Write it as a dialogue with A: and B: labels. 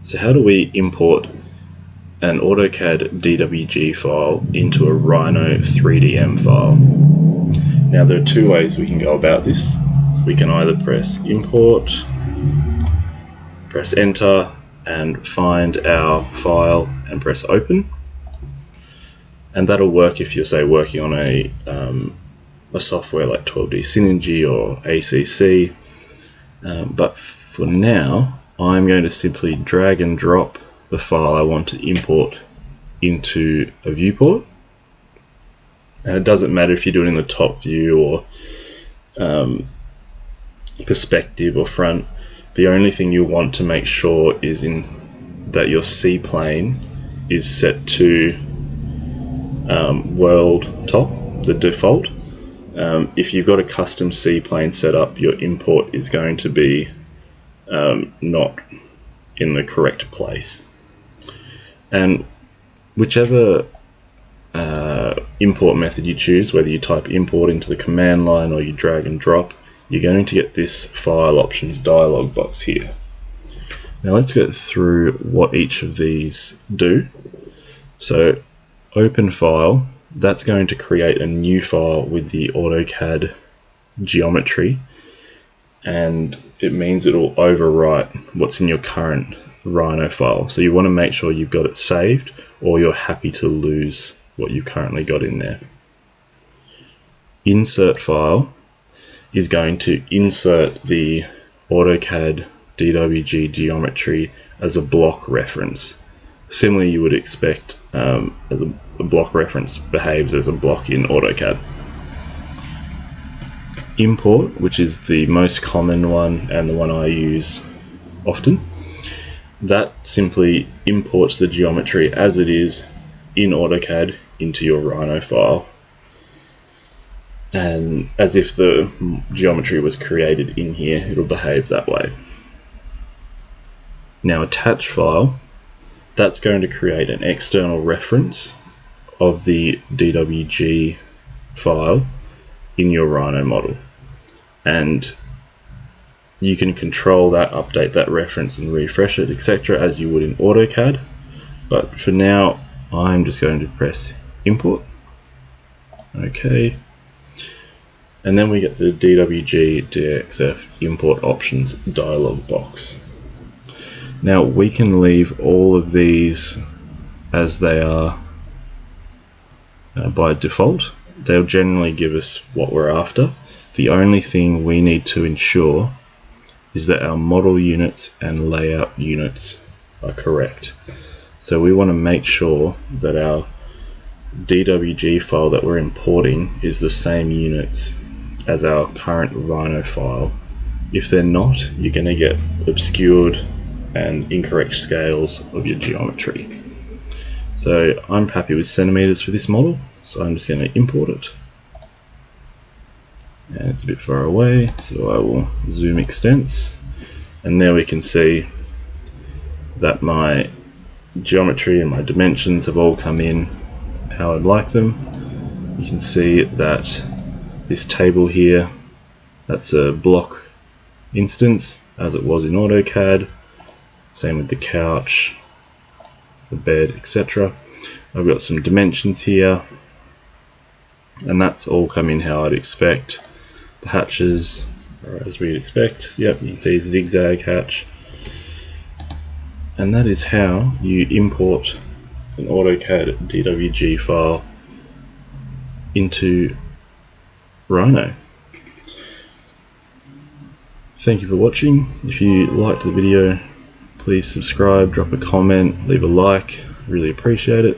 A: So how do we import an AutoCAD DWG file into a Rhino 3DM file? Now there are two ways we can go about this. We can either press import, press enter, and find our file and press open. And that'll work if you're, say, working on a software like 12D Synergy or ACC. But for now, I'm going to simply drag and drop the file I want to import into a viewport. And it doesn't matter if you do it in the top view or perspective or front. The only thing you want to make sure is that your C plane is set to world top, the default. If you've got a custom C plane set up, your import is going to be not in the correct place. And whichever import method you choose, whether you type import into the command line or you drag and drop, you're going to get this file options dialog box here. Now let's go through what each of these do. So open file, that's going to create a new file with the AutoCAD geometry, and it means it will overwrite what's in your current Rhino file. So you want to make sure you've got it saved, or you're happy to lose what you've currently got in there. Insert file is going to insert the AutoCAD DWG geometry as a block reference. Similarly, you would expect as a block reference behaves as a block in AutoCAD. Import, which is the most common one and the one I use often, that simply imports the geometry as it is in AutoCAD into your Rhino file, and as if the geometry was created in here, it'll behave that way. Now attach file, that's going to create an external reference of the DWG file in your Rhino model, and you can control that, update that reference and refresh it, etc., as you would in AutoCAD. But for now, I'm just going to press import. Okay. And then we get the DWG DXF import options dialog box. Now we can leave all of these as they are by default. They'll generally give us what we're after. The only thing we need to ensure is that our model units and layout units are correct. So we want to make sure that our DWG file that we're importing is the same units as our current Rhino file. If they're not, you're going to get obscured and incorrect scales of your geometry. So I'm happy with centimeters for this model, so I'm just going to import it. And it's a bit far away, so I will zoom extents, and there we can see that my geometry and my dimensions have all come in how I'd like them. You can see that this table here, that's a block instance as it was in AutoCAD. Same with the couch, the bed, etc. I've got some dimensions here, and that's all come in how I'd expect. The hatches are as we'd expect. Yep, you can see zigzag hatch. And that is how you import an AutoCAD DWG file into Rhino. Thank you for watching. If you liked the video, please subscribe, drop a comment, leave a like. Really appreciate it.